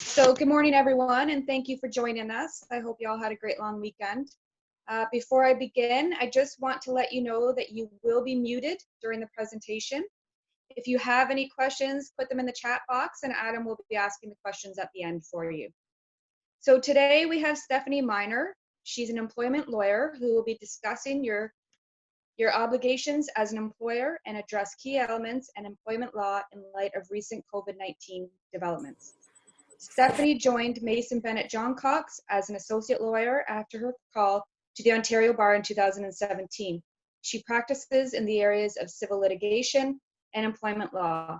So good morning, everyone, and thank you for joining us. I hope you all had a great long weekend. Before I begin, I just want to let you know that you will be muted during the presentation. If you have any questions, put them in the chat box and Adam will be asking the questions at the end for you. So today we have Stephanie Miner. She's an employment lawyer who will be discussing your obligations as an employer and address key elements and employment law in light of recent COVID-19 developments. Stephanie joined Mason Bennett John Cox as an associate lawyer after her call to the Ontario Bar in 2017. She practices in the areas of civil litigation and employment law.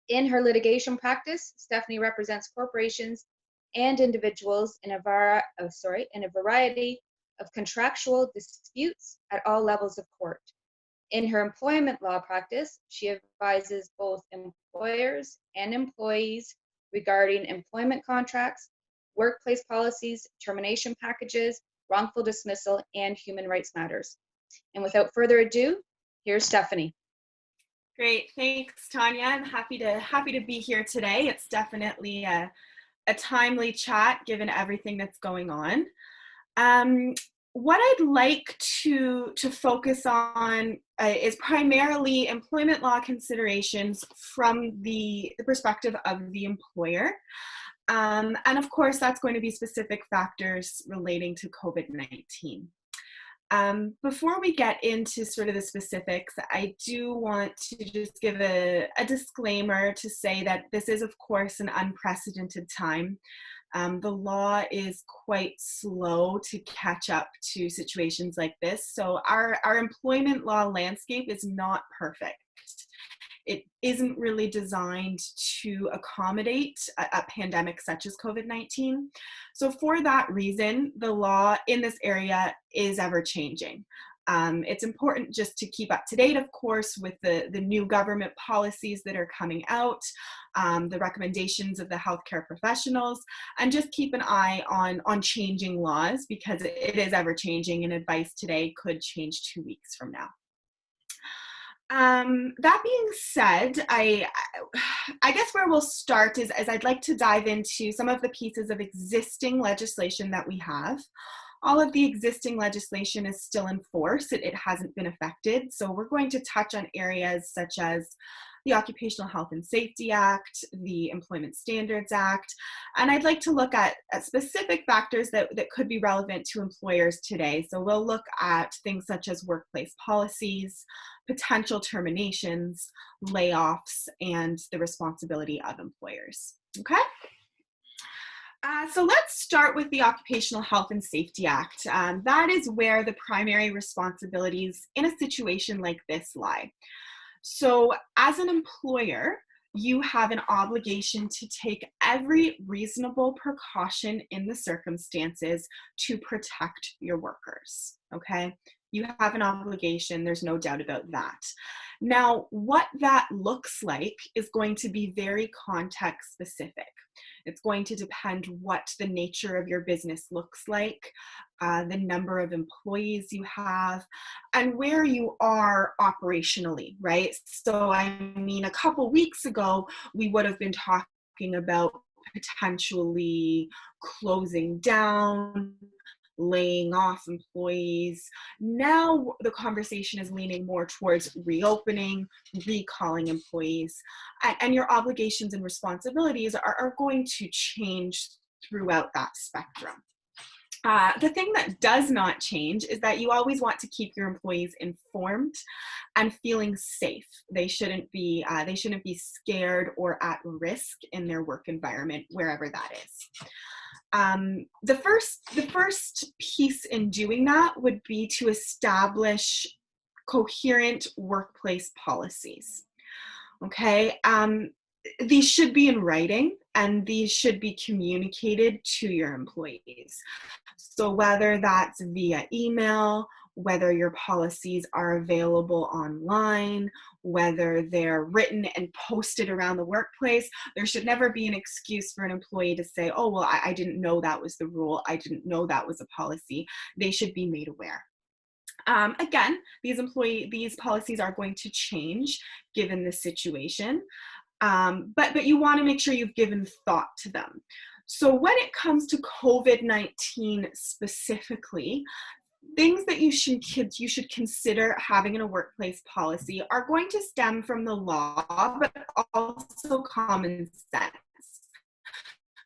In her litigation practice, Stephanie represents corporations and individuals in a variety of contractual disputes at all levels of court. In her employment law practice, she advises both employers and employees regarding employment contracts, workplace policies, termination packages, wrongful dismissal, and human rights matters. And without further ado, here's Stephanie. Great, thanks, Tanya. I'm happy to be here today. It's definitely a timely chat given everything that's going on. What I'd like to focus on is primarily employment law considerations from the perspective of the employer. And of course, that's going to be specific factors relating to COVID-19. Before we get into sort of the specifics, I do want to just give a disclaimer to say that this is, of course, an unprecedented time. The law is quite slow to catch up to situations like this. So our employment law landscape is not perfect. It isn't really designed to accommodate a pandemic such as COVID-19. So for that reason, the law in this area is ever changing. It's important just to keep up to date, of course, with the new government policies that are coming out, the recommendations of the healthcare professionals, and just keep an eye on changing laws because it is ever changing, and advice today could change 2 weeks from now. That being said, I guess where we'll start is I'd like to dive into some of the pieces of existing legislation that we have. All of the existing legislation is still in force. It hasn't been affected. So we're going to touch on areas such as the Occupational Health and Safety Act, the Employment Standards Act, and I'd like to look at specific factors that could be relevant to employers today. So we'll look at things such as workplace policies, potential terminations, layoffs, and the responsibility of employers. Okay? So let's start with the Occupational Health and Safety Act. That is where the primary responsibilities in a situation like this lie. So as an employer, you have an obligation to take every reasonable precaution in the circumstances to protect your workers, okay? You have an obligation, there's no doubt about that. Now, what that looks like is going to be very context specific. It's going to depend what the nature of your business looks like, the number of employees you have, and where you are operationally, right? So, I mean, a couple weeks ago, we would have been talking about potentially closing down, laying off employees. Now the conversation is leaning more towards reopening, recalling employees, and your obligations and responsibilities are going to change throughout that spectrum. The thing that does not change is that you always want to keep your employees informed and feeling safe. They shouldn't be scared or at risk in their work environment, wherever that is. The first piece in doing that would be to establish coherent workplace policies. Okay, these should be in writing and these should be communicated to your employees. So whether that's via email, whether your policies are available online, whether they're written and posted around the workplace, there should never be an excuse for an employee to say, oh, well, I didn't know that was the rule. I didn't know that was a policy. They should be made aware. Again, these policies are going to change given the situation. But you want to make sure you've given thought to them. So when it comes to COVID-19 specifically, things that you should consider having in a workplace policy are going to stem from the law, but also common sense.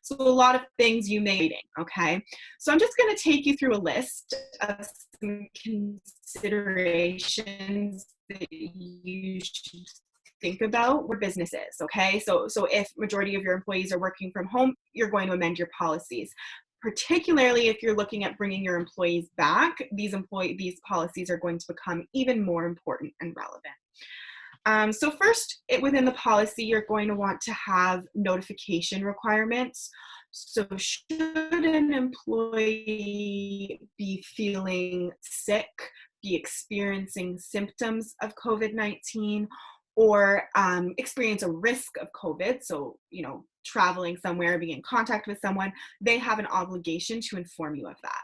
So a lot of things you may be, okay? So I'm just going to take you through a list of some considerations that you should think about where business is, okay? So if majority of your employees are working from home, you're going to amend your policies. Particularly if you're looking at bringing your employees back, these policies are going to become even more important and relevant. So first, within the policy, you're going to want to have notification requirements. So should an employee be feeling sick, be experiencing symptoms of COVID-19, or experience a risk of COVID, so, traveling somewhere, being in contact with someone, they have an obligation to inform you of that.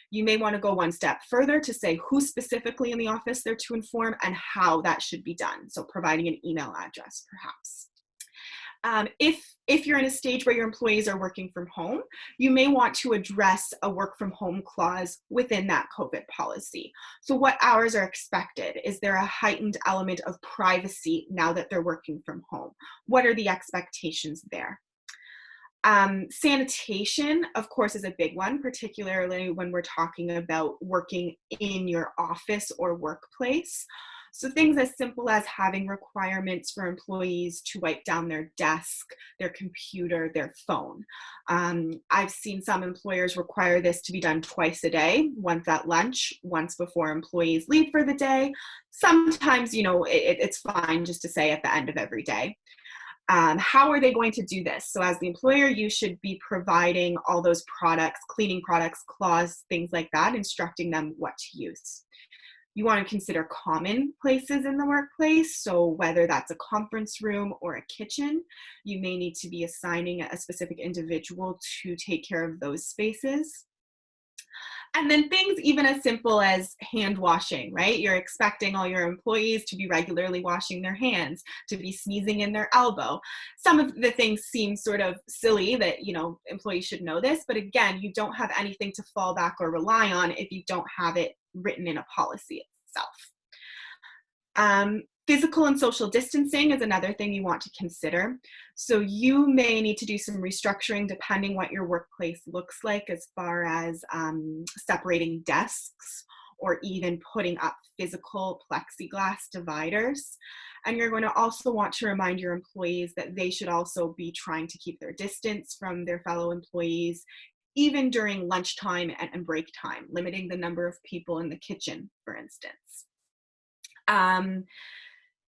You may want to go one step further to say who specifically in the office they're to inform and how that should be done. So providing an email address, perhaps. If you're in a stage where your employees are working from home, you may want to address a work from home clause within that COVID policy. So what hours are expected? Is there a heightened element of privacy now that they're working from home? What are the expectations there? Sanitation, of course, is a big one, particularly when we're talking about working in your office or workplace. So things as simple as having requirements for employees to wipe down their desk, their computer, their phone. I've seen some employers require this to be done twice a day, once at lunch, once before employees leave for the day. Sometimes, it's fine just to say at the end of every day. How are they going to do this? So as the employer, you should be providing all those products, cleaning products, cloths, things like that, instructing them what to use. You want to consider common places in the workplace. So whether that's a conference room or a kitchen, you may need to be assigning a specific individual to take care of those spaces. And then things even as simple as hand washing, right? You're expecting all your employees to be regularly washing their hands, to be sneezing in their elbow. Some of the things seem sort of silly that, employees should know this, but again, you don't have anything to fall back or rely on if you don't have it written in a policy itself. Physical and social distancing is another thing you want to consider. So you may need to do some restructuring depending what your workplace looks like as far as separating desks or even putting up physical plexiglass dividers. And you're going to also want to remind your employees that they should also be trying to keep their distance from their fellow employees, even during lunchtime and break time, limiting the number of people in the kitchen, for instance.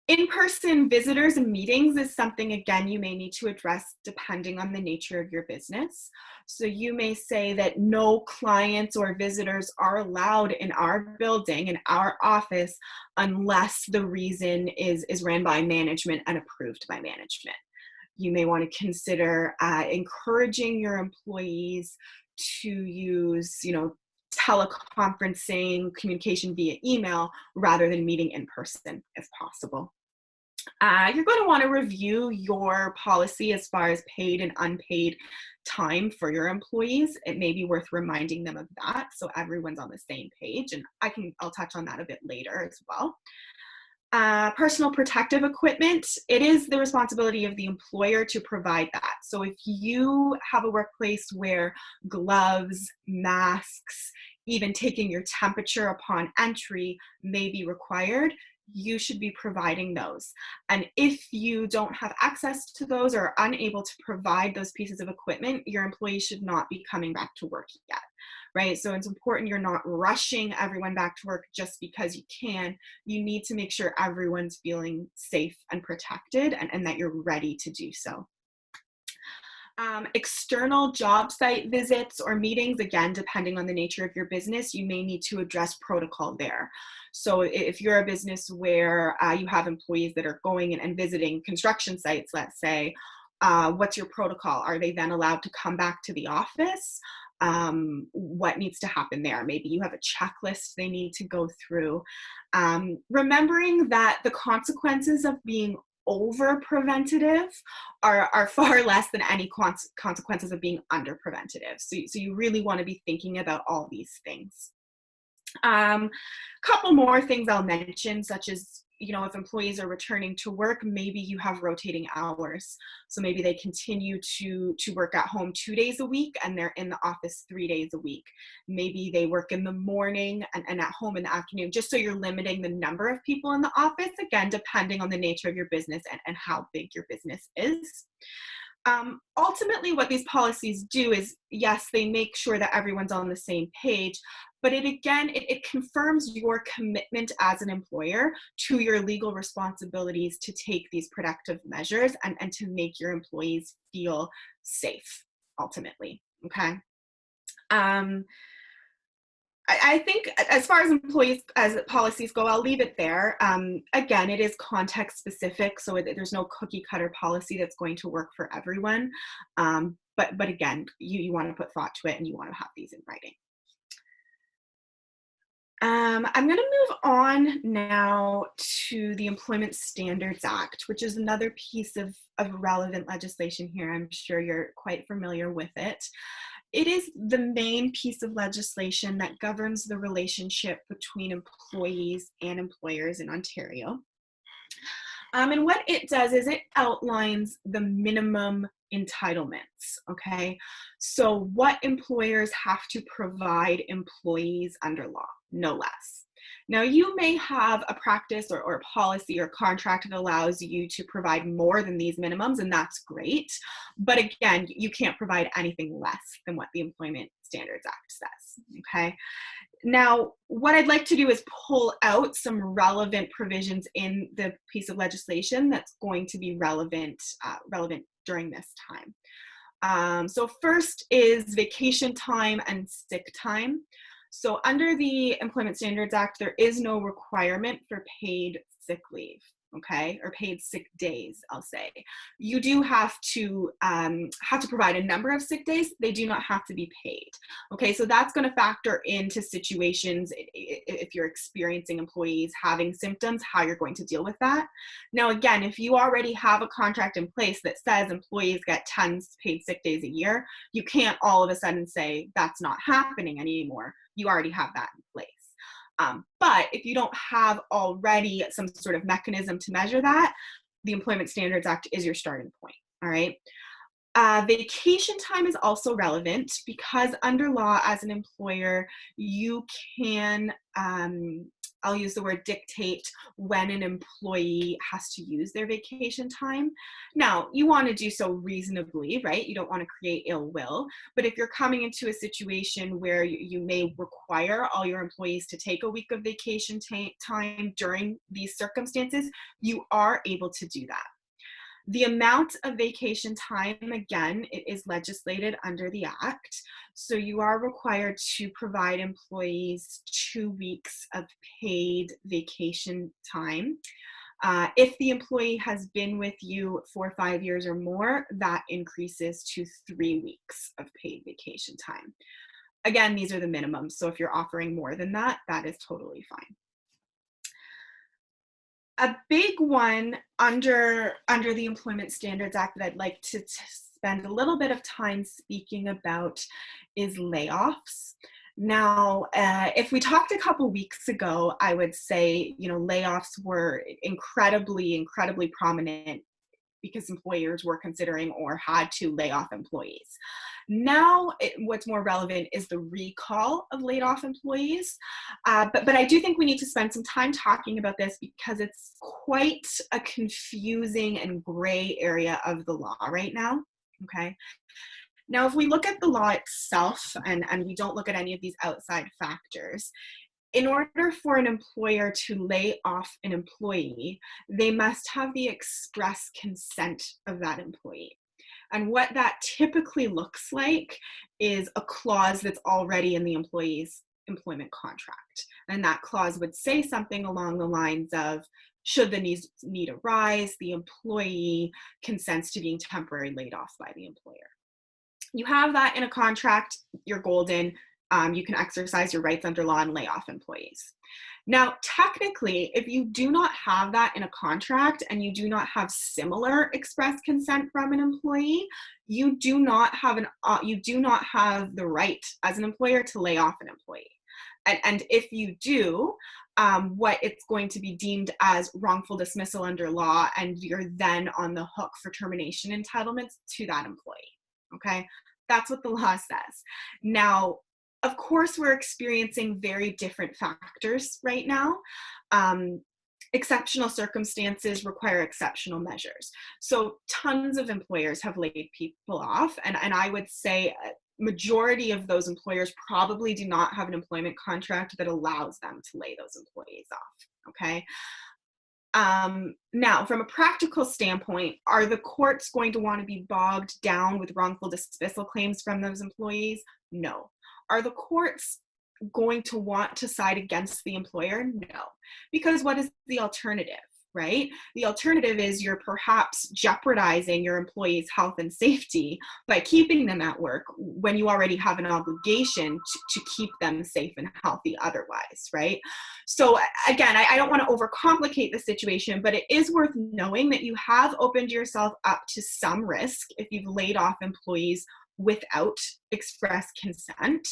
In-person visitors and meetings is something, again, you may need to address depending on the nature of your business. So you may say that no clients or visitors are allowed in our building, in our office, unless the reason is ran by management and approved by management. You may want to consider encouraging your employees to use, teleconferencing, communication via email, rather than meeting in person if possible. You're going to want to review your policy as far as paid and unpaid time for your employees. It may be worth reminding them of that so everyone's on the same page, and I'll touch on that a bit later as well. Personal protective equipment, it is the responsibility of the employer to provide that. So if you have a workplace where gloves, masks, even taking your temperature upon entry may be required, you should be providing those. And if you don't have access to those or are unable to provide those pieces of equipment, your employees should not be coming back to work yet. Right? So it's important you're not rushing everyone back to work just because you can. You need to make sure everyone's feeling safe and protected and that you're ready to do so. External job site visits or meetings, again, depending on the nature of your business, you may need to address protocol there. So if you're a business where you have employees that are going and visiting construction sites, let's say, what's your protocol? Are they then allowed to come back to the office? What needs to happen there? Maybe you have a checklist they need to go through. Remembering that the consequences of being over preventative are far less than any consequences of being under preventative. So you really want to be thinking about all these things. Couple more things I'll mention, such as, if employees are returning to work, maybe you have rotating hours. So maybe they continue to work at home 2 days a week and they're in the office 3 days a week. Maybe they work in the morning and at home in the afternoon, just so you're limiting the number of people in the office, again, depending on the nature of your business and how big your business is. Ultimately, what these policies do is, yes, they make sure that everyone's on the same page, but it confirms your commitment as an employer to your legal responsibilities to take these protective measures and to make your employees feel safe, ultimately, okay? I think as far as policies go, I'll leave it there. Again, it is context specific, so there's no cookie cutter policy that's going to work for everyone. But again, you want to put thought to it and you want to have these in writing. I'm going to move on now to the Employment Standards Act, which is another piece of relevant legislation here. I'm sure you're quite familiar with it. It is the main piece of legislation that governs the relationship between employees and employers in Ontario. And what it does is it outlines the minimum entitlements, okay? So what employers have to provide employees under law, no less. Now, you may have a practice or a policy or contract that allows you to provide more than these minimums, and that's great. But again, you can't provide anything less than what the Employment Standards Act says, okay? Now, what I'd like to do is pull out some relevant provisions in the piece of legislation that's going to be relevant during this time. So first is vacation time and sick time. So under the Employment Standards Act, there is no requirement for paid sick leave, okay, or paid sick days, I'll say. You do have to provide a number of sick days. They do not have to be paid, okay? So that's going to factor into situations if you're experiencing employees having symptoms, how you're going to deal with that. Now, again, if you already have a contract in place that says employees get 10 paid sick days a year, you can't all of a sudden say that's not happening anymore. You already have that in place. But if you don't have already some sort of mechanism to measure that, the Employment Standards Act is your starting point, all right? Vacation time is also relevant because under law, as an employer, you can, I'll use the word dictate when an employee has to use their vacation time. Now, you want to do so reasonably, right? You don't want to create ill will. But if you're coming into a situation where you may require all your employees to take a week of vacation time during these circumstances, you are able to do that. The amount of vacation time, again, it is legislated under the Act. So you are required to provide employees 2 weeks of paid vacation time. If the employee has been with you for 5 years or more, that increases to 3 weeks of paid vacation time. Again, these are the minimums. So if you're offering more than that, that is totally fine. A big one under the Employment Standards Act that I'd like to spend a little bit of time speaking about is layoffs. Now, if we talked a couple weeks ago, I would say, layoffs were incredibly prominent because employers were considering or had to lay off employees. Now, what's more relevant is the recall of laid off employees. But I do think we need to spend some time talking about this because it's quite a confusing and gray area of the law right now, okay? Now, if we look at the law itself and we don't look at any of these outside factors, in order for an employer to lay off an employee, they must have the express consent of that employee. And what that typically looks like is a clause that's already in the employee's employment contract. And that clause would say something along the lines of, should the need arise, the employee consents to being temporarily laid off by the employer. You have that in a contract, you're golden. You can exercise your rights under law and lay off employees. Now, technically, if you do not have that in a contract and you do not have similar express consent from an employee, you do not have the right as an employer to lay off an employee. And if you do, what it's going to be deemed as wrongful dismissal under law, and you're then on the hook for termination entitlements to that employee. Okay, that's what the law says. Now, of course, we're experiencing very different factors right now. Exceptional circumstances require exceptional measures. So tons of employers have laid people off, and I would say a majority of those employers probably do not have an employment contract that allows them to lay those employees off, okay? Now, from a practical standpoint, are the courts going to want to be bogged down with wrongful dismissal claims from those employees? No. Are the courts going to want to side against the employer? No. Because what is the alternative, right? The alternative is you're perhaps jeopardizing your employees' health and safety by keeping them at work when you already have an obligation to keep them safe and healthy otherwise, right? So again, I don't want to overcomplicate the situation, but it is worth knowing that you have opened yourself up to some risk if you've laid off employees without express consent.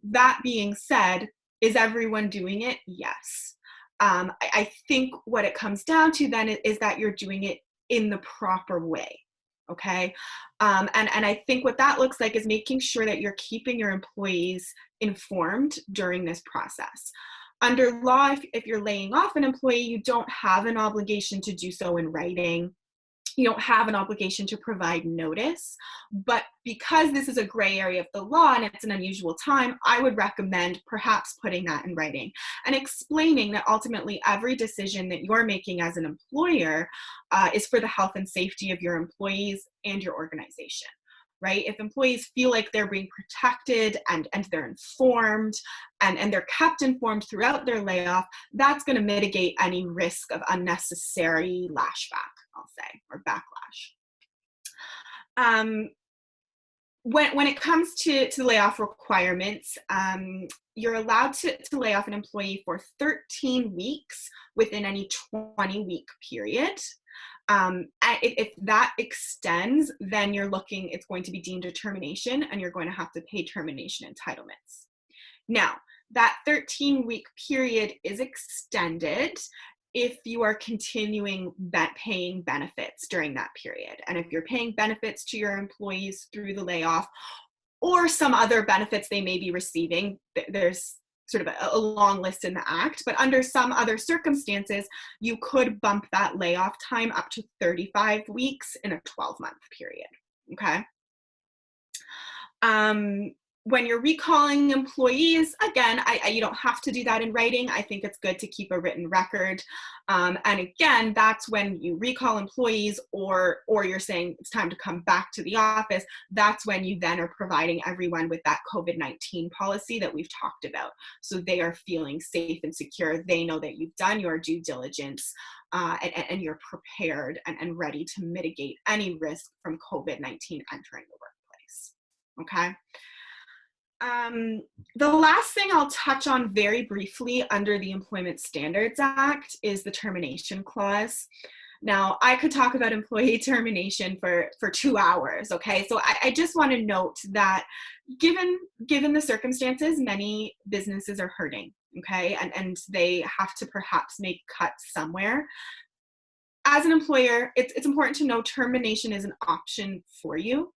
That being said, is everyone doing it? Yes. I think what it comes down to then is that you're doing it in the proper way, okay? And I think what that looks like is making sure that you're keeping your employees informed during this process. Under law, if you're laying off an employee, you don't have an obligation to do so in writing. You don't have an obligation to provide notice, but because this is a gray area of the law and it's an unusual time, I would recommend perhaps putting that in writing and explaining that ultimately every decision that you're making as an employer is for the health and safety of your employees and your organization. Right? If employees feel like they're being protected and they're informed and they're kept informed throughout their layoff, that's going to mitigate any risk of unnecessary lashback, I'll say, or backlash. When it comes to layoff requirements, you're allowed to lay off an employee for 13 weeks within any 20-week period. If that extends, then it's going to be deemed a termination and you're going to have to pay termination entitlements. Now, that 13-week period is extended if you are continuing paying benefits during that period. And if you're paying benefits to your employees through the layoff or some other benefits they may be receiving, there's sort of a long list in the act, but under some other circumstances, you could bump that layoff time up to 35 weeks in a 12-month period, okay? When you're recalling employees, again, you don't have to do that in writing. I think it's good to keep a written record. And again, that's when you recall employees or you're saying it's time to come back to the office. That's when you then are providing everyone with that COVID-19 policy that we've talked about. So they are feeling safe and secure. They know that you've done your due diligence and you're prepared and ready to mitigate any risk from COVID-19 entering the workplace, okay? The last thing I'll touch on very briefly under the Employment Standards Act is the termination clause. Now, I could talk about employee termination for 2 hours, okay? So I just want to note that given the circumstances, many businesses are hurting, okay? And they have to perhaps make cuts somewhere. As an employer, it's important to know termination is an option for you.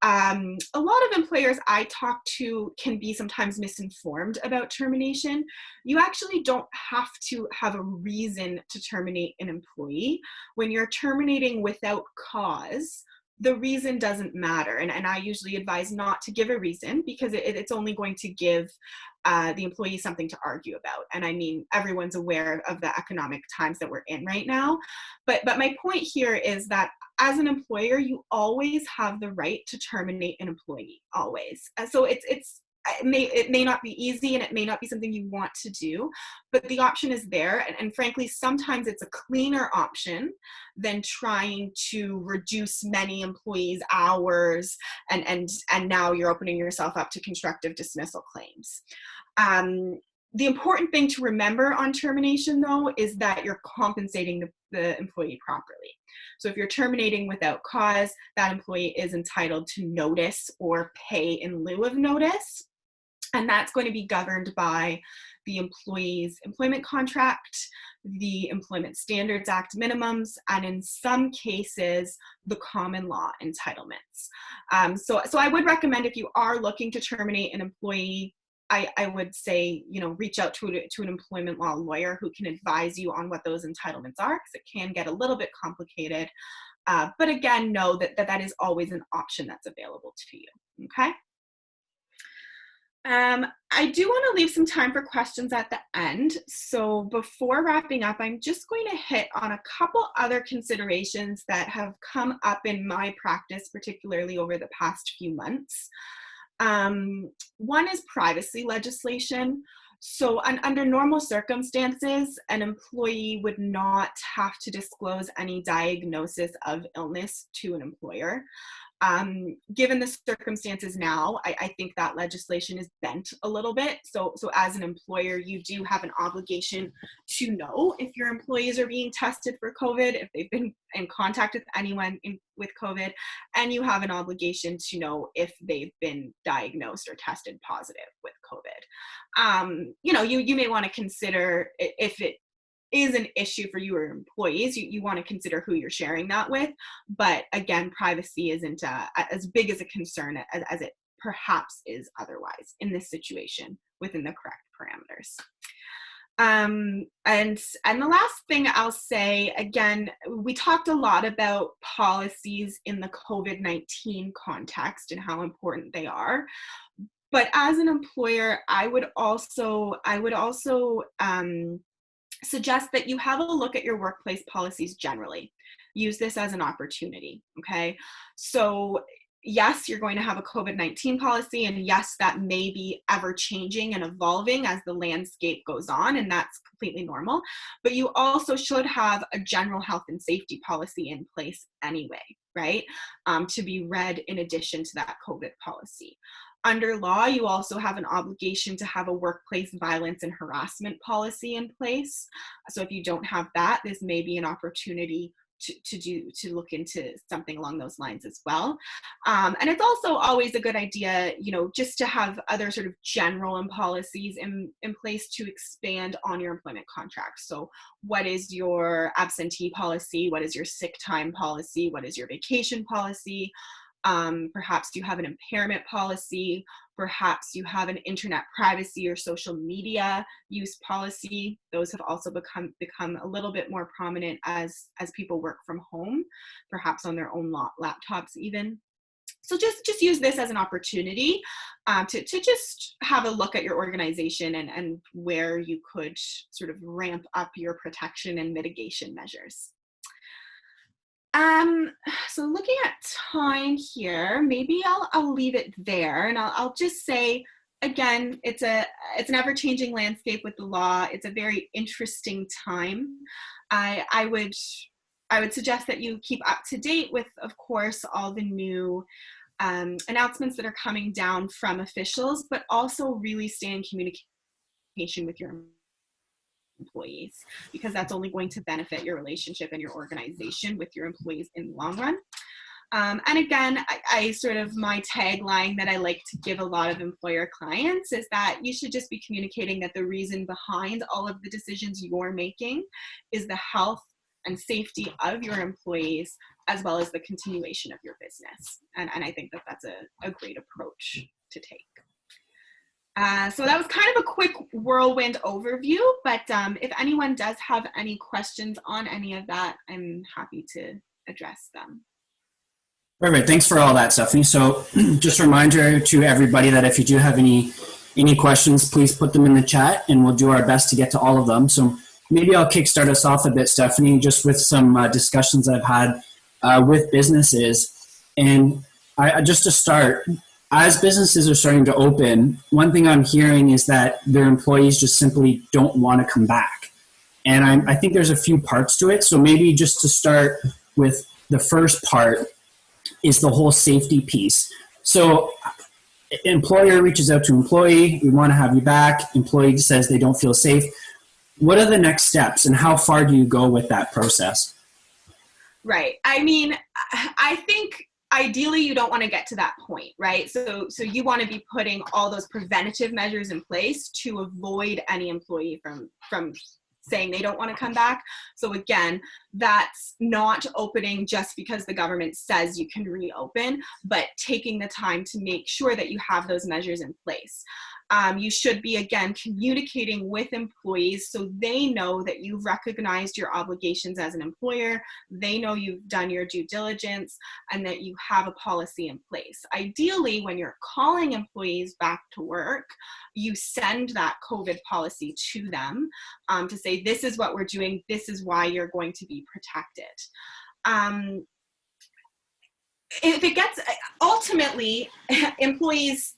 A lot of employers I talk to can be sometimes misinformed about termination. You actually don't have to have a reason to terminate an employee. When you're terminating without cause, the reason doesn't matter. And I usually advise not to give a reason because it's only going to give the employee something to argue about. And I mean, everyone's aware of the economic times that we're in right now. But my point here is that as an employer, you always have the right to terminate an employee, always. And so it may not be easy and it may not be something you want to do, but the option is there. And frankly, sometimes it's a cleaner option than trying to reduce many employees' hours and now you're opening yourself up to constructive dismissal claims. The important thing to remember on termination, though, is that you're compensating the employee properly. So if you're terminating without cause, that employee is entitled to notice or pay in lieu of notice. And that's going to be governed by the employee's employment contract, the Employment Standards Act minimums, and in some cases, the common law entitlements. So I would recommend, if you are looking to terminate an employee, I would say, reach out to an employment law lawyer who can advise you on what those entitlements are, because it can get a little bit complicated. But again, know that is always an option that's available to you, okay? I do want to leave some time for questions at the end. So before wrapping up, I'm just going to hit on a couple other considerations that have come up in my practice, particularly over the past few months. One is privacy legislation. So under normal circumstances, an employee would not have to disclose any diagnosis of illness to an employer. Given the circumstances now, I think that legislation is bent a little bit. So as an employer, you do have an obligation to know if your employees are being tested for COVID, if they've been in contact with anyone with COVID, and you have an obligation to know if they've been diagnosed or tested positive with COVID. You may want to consider, if it is an issue for your employees, you want to consider who you're sharing that with. But again, privacy isn't as big as a concern as it perhaps is otherwise in this situation within the correct parameters. And the last thing I'll say, again, we talked a lot about policies in the COVID-19 context and how important they are. But as an employer, I would also suggest that you have a look at your workplace policies generally. Use this as an opportunity, okay? So yes, you're going to have a COVID-19 policy, and yes, that may be ever changing and evolving as the landscape goes on, and that's completely normal. But you also should have a general health and safety policy in place anyway, right? To be read in addition to that COVID policy. Under law, you also have an obligation to have a workplace violence and harassment policy in place. So if you don't have that, this may be an opportunity to look into something along those lines as well. And it's also always a good idea, just to have other sort of general policies in place to expand on your employment contract. So what is your absentee policy? What is your sick time policy? What is your vacation policy? Perhaps you have an impairment policy. Perhaps you have an internet privacy or social media use policy. Those have also become a little bit more prominent as people work from home, perhaps on their own laptops even. So just use this as an opportunity to just have a look at your organization and where you could sort of ramp up your protection and mitigation measures. So looking at time here, maybe I'll leave it there, and I'll just say, again, it's an ever-changing landscape with the law. It's a very interesting time. I would suggest that you keep up to date with, of course, all the new announcements that are coming down from officials, but also really stay in communication with your employees, because that's only going to benefit your relationship and your organization with your employees in the long run. And again, I sort of, my tagline that I like to give a lot of employer clients is that you should just be communicating that the reason behind all of the decisions you're making is the health and safety of your employees, as well as the continuation of your business. And I think that that's a great approach to take. So that was kind of a quick whirlwind overview, but if anyone does have any questions on any of that, I'm happy to address them. Perfect. Thanks for all that, Stephanie. So just a reminder to everybody that if you do have any questions, please put them in the chat and we'll do our best to get to all of them. So maybe I'll kickstart us off a bit, Stephanie, just with some discussions I've had with businesses. And just to start, as businesses are starting to open, one thing I'm hearing is that their employees just simply don't want to come back. And I think there's a few parts to it. So maybe just to start with the first part is the whole safety piece. So employer reaches out to employee, we want to have you back. Employee says they don't feel safe. What are the next steps and how far do you go with that process? Right. I mean, I think ideally you don't want to get to that point, right? So you want to be putting all those preventative measures in place to avoid any employee from saying they don't want to come back. So again, that's not opening just because the government says you can reopen, but taking the time to make sure that you have those measures in place. You should be, again, communicating with employees so they know that you've recognized your obligations as an employer, they know you've done your due diligence, and that you have a policy in place. Ideally, when you're calling employees back to work, you send that COVID policy to them to say, this is what we're doing, this is why you're going to be protected. If it gets, ultimately, employees,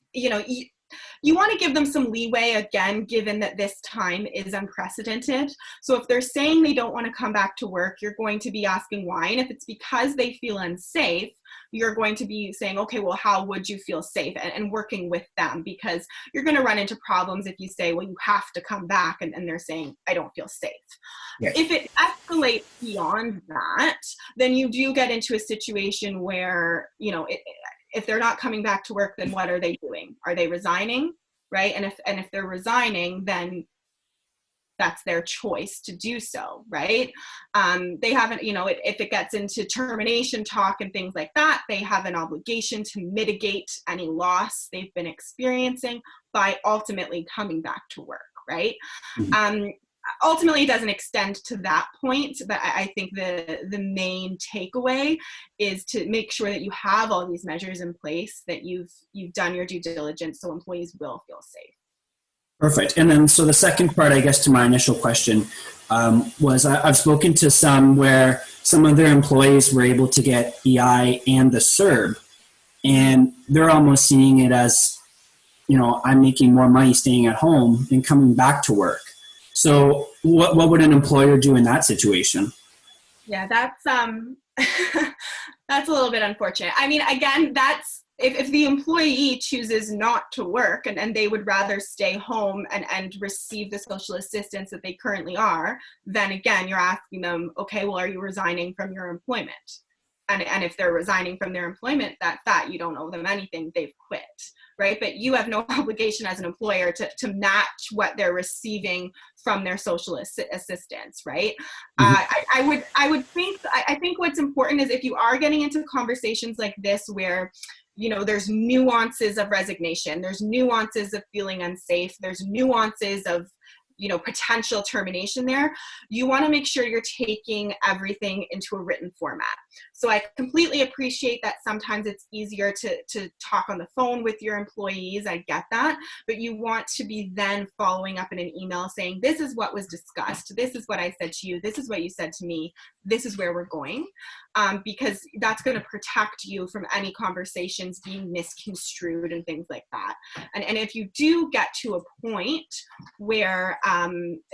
you want to give them some leeway, again, given that this time is unprecedented. So if they're saying they don't want to come back to work, you're going to be asking why. And if it's because they feel unsafe, you're going to be saying, okay, well, how would you feel safe? And working with them, because you're going to run into problems if you say, well, you have to come back, and they're saying, I don't feel safe. Yes. If it escalates beyond that, then you do get into a situation where, if they're not coming back to work, then what are they doing? Are they resigning, right? And if they're resigning, then that's their choice to do so, right? They haven't, if it gets into termination talk and things like that, they have an obligation to mitigate any loss they've been experiencing by ultimately coming back to work, right? Mm-hmm. Ultimately, it doesn't extend to that point, but I think the main takeaway is to make sure that you have all these measures in place, that you've done your due diligence, so employees will feel safe. Perfect. And then, so the second part, I guess, to my initial question was I've spoken to some where some of their employees were able to get EI and the CERB, and they're almost seeing it as, I'm making more money staying at home than coming back to work. So what would an employer do in that situation? Yeah, that's that's a little bit unfortunate. I mean, again, that's if the employee chooses not to work and they would rather stay home and receive the social assistance that they currently are, then again, you're asking them, okay, well, are you resigning from your employment? And if they're resigning from their employment, that's that. You don't owe them anything. They've quit, right? But you have no obligation as an employer to match what they're receiving from their social assistance, right? Mm-hmm. I think what's important is if you are getting into conversations like this where there's nuances of resignation, there's nuances of feeling unsafe, there's nuances of potential termination there, you want to make sure you're taking everything into a written format. So I completely appreciate that sometimes it's easier to talk on the phone with your employees. I get that, but you want to be then following up in an email saying, this is what was discussed. This is what I said to you. This is what you said to me. This is where we're going. Because that's going to protect you from any conversations being misconstrued and things like that. And if you do get to a point where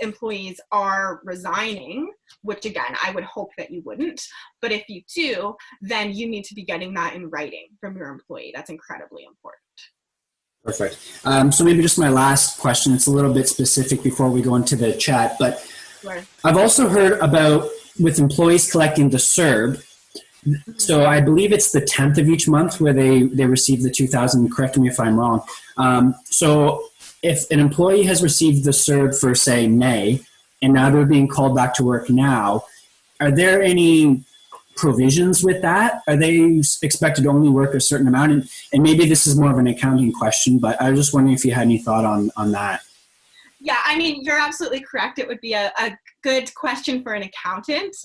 employees are resigning, which again, I would hope that you wouldn't, but if you do, then you need to be getting that in writing from your employee. That's incredibly important. Perfect. So maybe just my last question, it's a little bit specific before we go into the chat, but sure. I've also heard about with employees collecting the CERB. So I believe it's the 10th of each month where they receive the 2,000, correct me if I'm wrong. So if an employee has received the CERB for, say, May, and now they're being called back to work now, are there any provisions with that? Are they expected to only work a certain amount? And maybe this is more of an accounting question, but I was just wondering if you had any thought on that. Yeah, I mean, you're absolutely correct. It would be a good question for an accountant.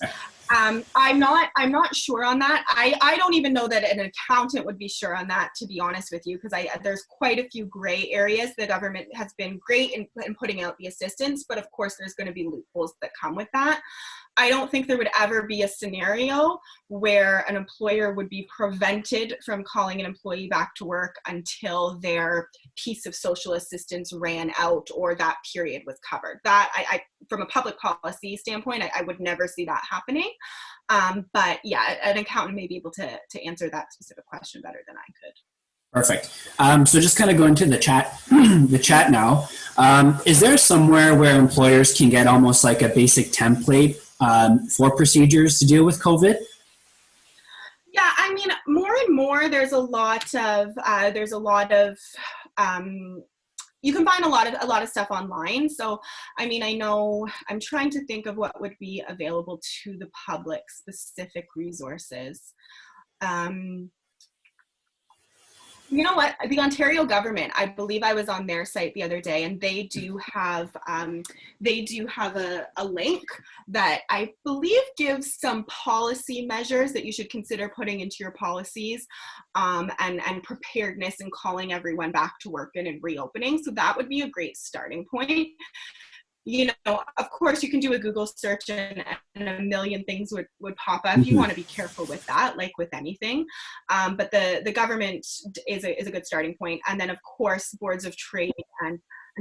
I'm not sure on that. I don't even know that an accountant would be sure on that, to be honest with you, because there's quite a few gray areas. The government has been great in putting out the assistance, but of course there's going to be loopholes that come with that. I don't think there would ever be a scenario where an employer would be prevented from calling an employee back to work until their piece of social assistance ran out or that period was covered. That, from a public policy standpoint, I would never see that happening. But yeah, an accountant may be able to answer that specific question better than I could. Perfect. So just kind of going to the chat, the chat now. Is there somewhere where employers can get almost like a basic template for procedures to deal with COVID? Yeah, I mean, more and more, there's a lot of you can find a lot of stuff online. So, I mean, I know I'm trying to think of what would be available to the public, specific resources. You know what? The Ontario government, I believe I was on their site the other day, and they do have a link that I believe gives some policy measures that you should consider putting into your policies, and preparedness and calling everyone back to work and in reopening. So that would be a great starting point. You know, of course, you can do a Google search and a million things would pop up. You want to be careful with that, like with anything. But the government is a good starting point. And then, of course, boards of trade and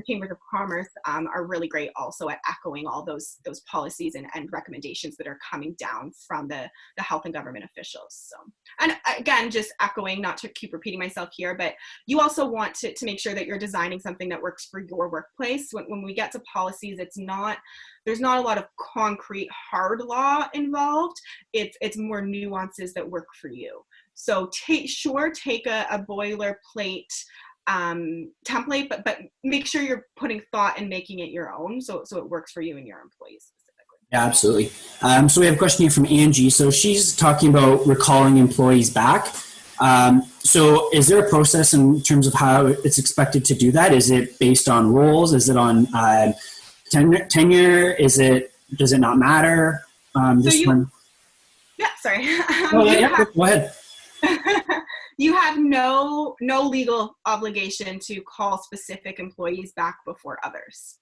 chambers of commerce are really great also at echoing all those policies and recommendations that are coming down from the health and government officials. So, and again, just echoing, not to keep repeating myself here, but you also want to make sure that you're designing something that works for your workplace. When we get to policies, there's not a lot of concrete hard law involved. It's more nuances that work for you. So take a boilerplate template, but make sure you're putting thought and making it your own, so it works for you and your employees specifically. Yeah, absolutely. So we have a question here from Angie. So she's talking about recalling employees back. So is there a process in terms of how it's expected to do that? Is it based on roles? Is it on tenure? Does it not matter? Yeah, sorry. Go ahead. You have no legal obligation to call specific employees back before others.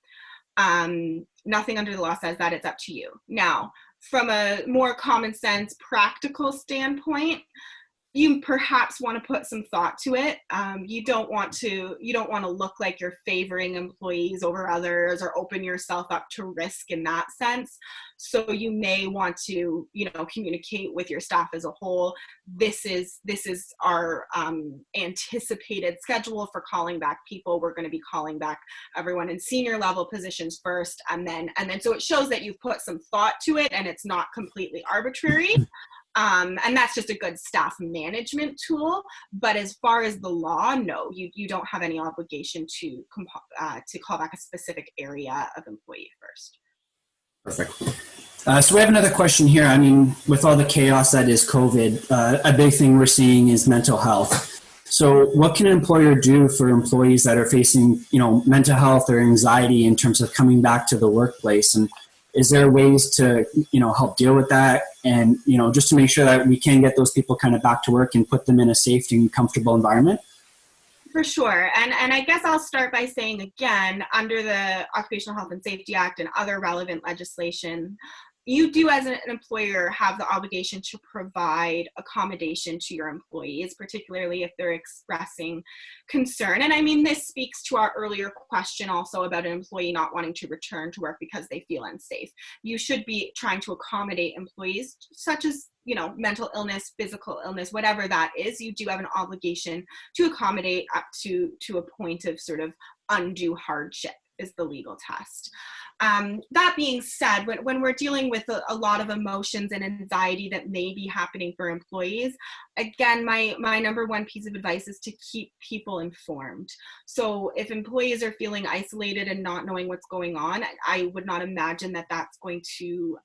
Nothing under the law says that. It's up to you. Now, from a more common sense, practical standpoint, you perhaps want to put some thought to it. You don't want to look like you're favoring employees over others or open yourself up to risk in that sense. So you may want to, communicate with your staff as a whole. This is our anticipated schedule for calling back people. We're going to be calling back everyone in senior level positions first, and then so it shows that you've put some thought to it and it's not completely arbitrary. And that's just a good staff management tool. But as far as the law, no, you don't have any obligation to call back a specific area of employee first. Perfect. So we have another question here. I mean, with all the chaos that is COVID, a big thing we're seeing is mental health. So what can an employer do for employees that are facing, mental health or anxiety in terms of coming back to the workplace? And is there ways to, help deal with that? And, just to make sure that we can get those people kind of back to work and put them in a safe and comfortable environment? For sure. And I guess I'll start by saying, again, under the Occupational Health and Safety Act and other relevant legislation, you do as an employer have the obligation to provide accommodation to your employees, particularly if they're expressing concern. And I mean, this speaks to our earlier question also about an employee not wanting to return to work because they feel unsafe. You should be trying to accommodate employees such as, mental illness, physical illness, whatever that is. You do have an obligation to accommodate up to a point of sort of undue hardship is the legal test. That being said, when we're dealing with a lot of emotions and anxiety that may be happening for employees, again, my number one piece of advice is to keep people informed. So if employees are feeling isolated and not knowing what's going on, I would not imagine that that's going to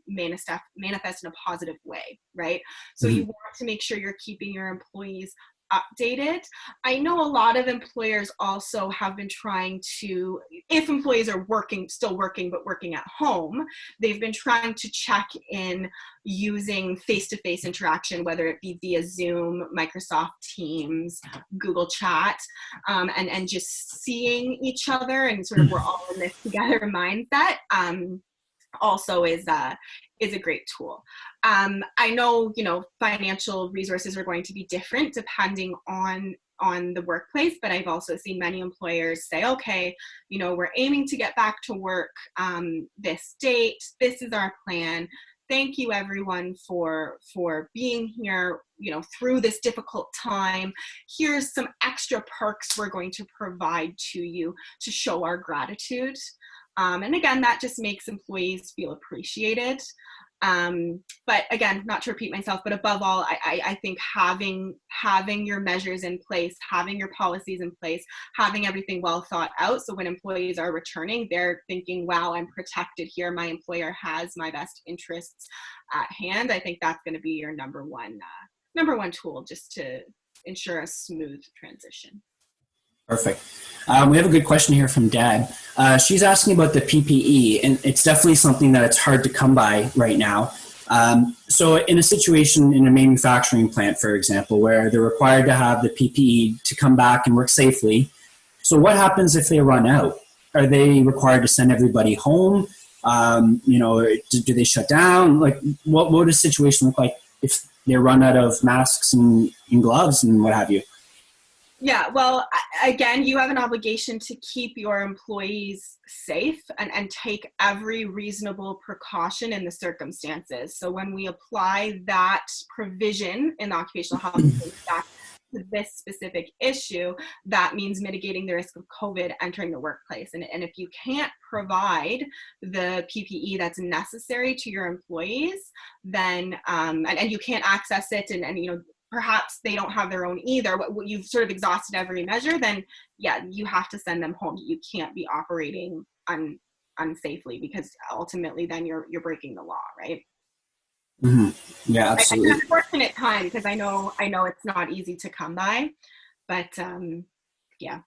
manifest in a positive way, right? So you want to make sure you're keeping your employees updated. I know a lot of employers also have been trying to, if employees are still working, but working at home, they've been trying to check in using face-to-face interaction, whether it be via Zoom, Microsoft Teams, Google Chat, and just seeing each other and sort of we're all in this together mindset. Also is a great tool. I know, financial resources are going to be different depending on the workplace, but I've also seen many employers say, okay, we're aiming to get back to work this date. This is our plan. thank you everyone for being here, you know, through this difficult time. Here's some extra perks we're going to provide to you to show our gratitude. And again, that just makes employees feel appreciated. But again, not to repeat myself, but above all, I think having your measures in place, having your policies in place, having everything well thought out. So when employees are returning, they're thinking, wow, I'm protected here. My employer has my best interests at hand. I think that's going to be your number one tool just to ensure a smooth transition. Perfect. We have a good question here from Dad. She's asking about the PPE, and it's definitely something that it's hard to come by right now. So in a situation in a manufacturing plant, for example, where they're required to have the PPE to come back and work safely, so what happens if they run out? Are they required to send everybody home? Do they shut down? Like, what would a situation look like if they run out of masks and gloves and what have you? Yeah, well, again, you have an obligation to keep your employees safe and take every reasonable precaution in the circumstances. So when we apply that provision in the Occupational Health and Safety Act to this specific issue, that means mitigating the risk of COVID entering the workplace. And if you can't provide the PPE that's necessary to your employees, then, and you can't access it and you know, perhaps they don't have their own either, but you've sort of exhausted every measure, then yeah, you have to send them home. You can't be operating unsafely, because ultimately then you're breaking the law, right? Mm-hmm. Yeah, absolutely. It's an unfortunate time, because I know it's not easy to come by, but yeah.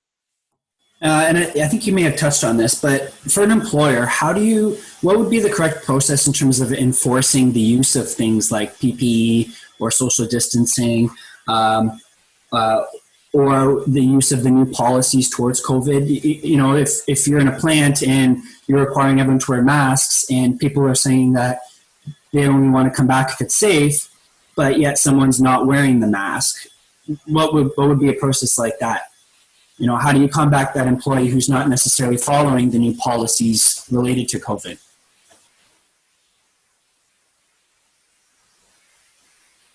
And I think you may have touched on this, but for an employer, what would be the correct process in terms of enforcing the use of things like PPE or social distancing, or the use of the new policies towards COVID? You know, if you're in a plant and you're requiring everyone to wear masks and people are saying that they only want to come back if it's safe, but yet someone's not wearing the mask, what would be a process like that? You know, how do you combat that employee who's not necessarily following the new policies related to COVID?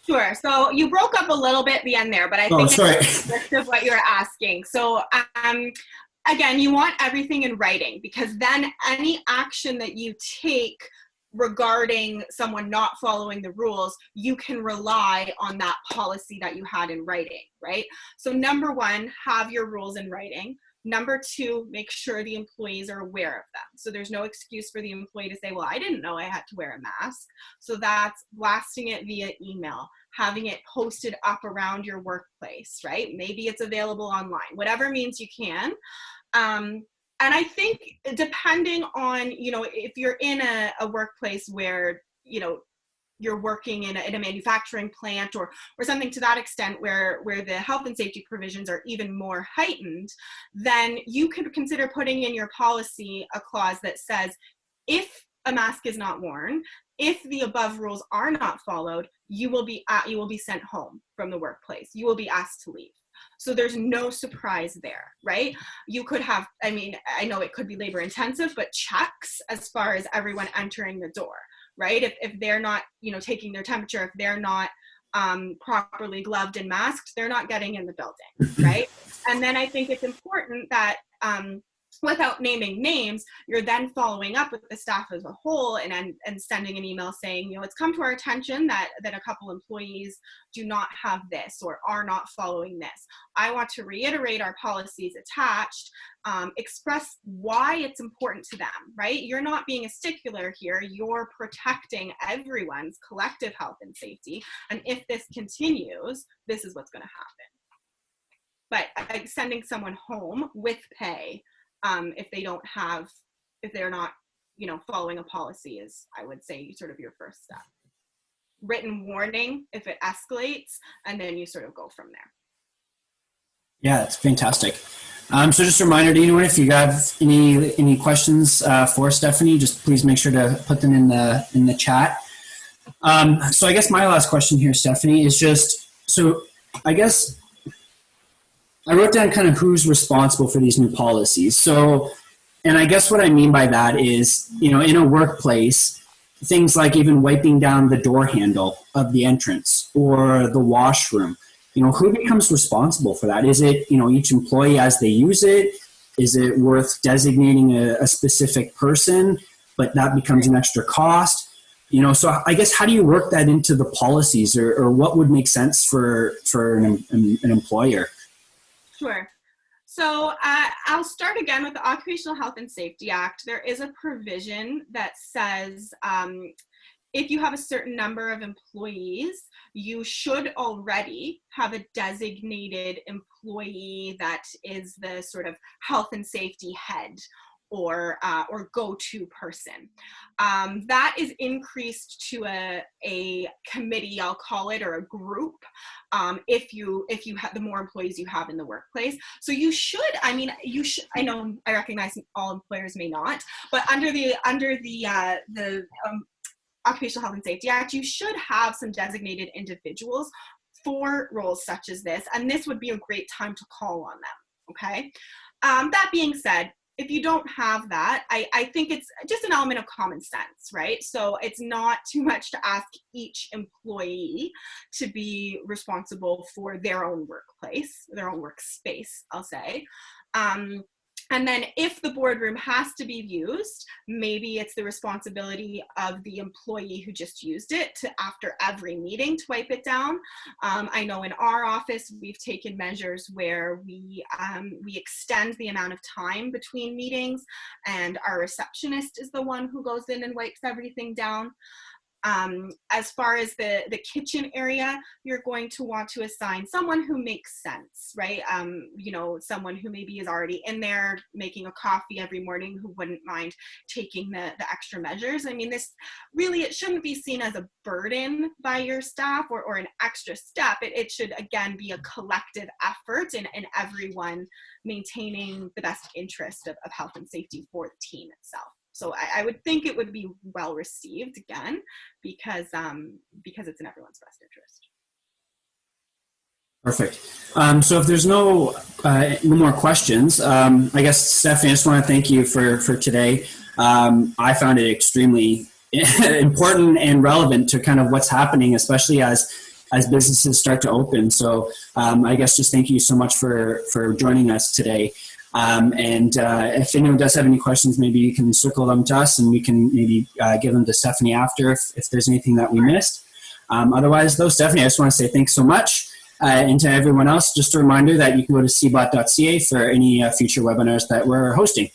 Sure. So you broke up a little bit at the end there, but I think it's the gist of what you're asking. So again, you want everything in writing, because then any action that you take regarding someone not following the rules, you can rely on that policy that you had in writing, right? So number one, have your rules in writing. Number two, make sure the employees are aware of them. So there's no excuse for the employee to say, well, I didn't know I had to wear a mask. So that's blasting it via email, having it posted up around your workplace, right? Maybe it's available online, whatever means you can. And I think depending on, you know, if you're in a workplace where, you know, you're working in a manufacturing plant or something to that extent where the health and safety provisions are even more heightened, then you could consider putting in your policy a clause that says, if a mask is not worn, if the above rules are not followed, you will be sent home from the workplace. You will be asked to leave. So there's no surprise there, right? You could have, I mean, I know it could be labor intensive, but checks as far as everyone entering the door, right? If they're not, you know, taking their temperature, if they're not properly gloved and masked, they're not getting in the building, right? And then I think it's important that without naming names, you're then following up with the staff as a whole and sending an email saying, you know, it's come to our attention that a couple employees do not have this or are not following this. I want to reiterate our policies attached, express why it's important to them, right? You're not being a stickler here. You're protecting everyone's collective health and safety. And if this continues, this is what's going to happen. But sending someone home with pay, if they're not, you know, following a policy is, I would say, sort of your first step. Written warning if it escalates, and then you sort of go from there. Yeah, that's fantastic. So just a reminder to anyone, if you have any questions for Stephanie, just please make sure to put them in the chat. So I guess my last question here, Stephanie, is just, so I guess I wrote down kind of who's responsible for these new policies. So, and I guess what I mean by that is, you know, in a workplace, things like even wiping down the door handle of the entrance or the washroom. Who becomes responsible for that? Is it, each employee as they use it? Is it worth designating a specific person, but that becomes an extra cost? So I guess how do you work that into the policies, or what would make sense for an employer? Sure. So I'll start again with the Occupational Health and Safety Act. There is a provision that says if you have a certain number of employees, you should already have a designated employee that is the sort of health and safety head or go-to person. That is increased to a committee, I'll call it, or a group, if you have the more employees you have in the workplace. So you should, I know, I recognize all employers may not, but under the Occupational Health and Safety Act, you should have some designated individuals for roles such as this, and this would be a great time to call on them, okay? That being said, if you don't have that, I think it's just an element of common sense, right? So it's not too much to ask each employee to be responsible for their own workplace, their own workspace, I'll say. And then if the boardroom has to be used, maybe it's the responsibility of the employee who just used it to, after every meeting, to wipe it down. I know in our office, we've taken measures where we extend the amount of time between meetings, and our receptionist is the one who goes in and wipes everything down. As far as the kitchen area, you're going to want to assign someone who makes sense, right? Someone who maybe is already in there making a coffee every morning, who wouldn't mind taking the extra measures. I mean, this really, it shouldn't be seen as a burden by your staff or an extra step. It should, again, be a collective effort in everyone maintaining the best interest of health and safety for the team itself. So I would think it would be well received, again, because it's in everyone's best interest. Perfect. So if there's no more questions, I guess, Stephanie, I just want to thank you for today. I found it extremely important and relevant to kind of what's happening, especially as businesses start to open. So I guess just thank you so much for joining us today. And if anyone does have any questions, maybe you can circle them to us and we can maybe give them to Stephanie after if there's anything that we missed. Otherwise, though, Stephanie, I just want to say thanks so much. And to everyone else, just a reminder that you can go to CBOT.ca for any future webinars that we're hosting.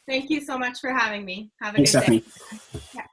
Thank you so much for having me. Have a Thanks, good day. Stephanie. Yeah.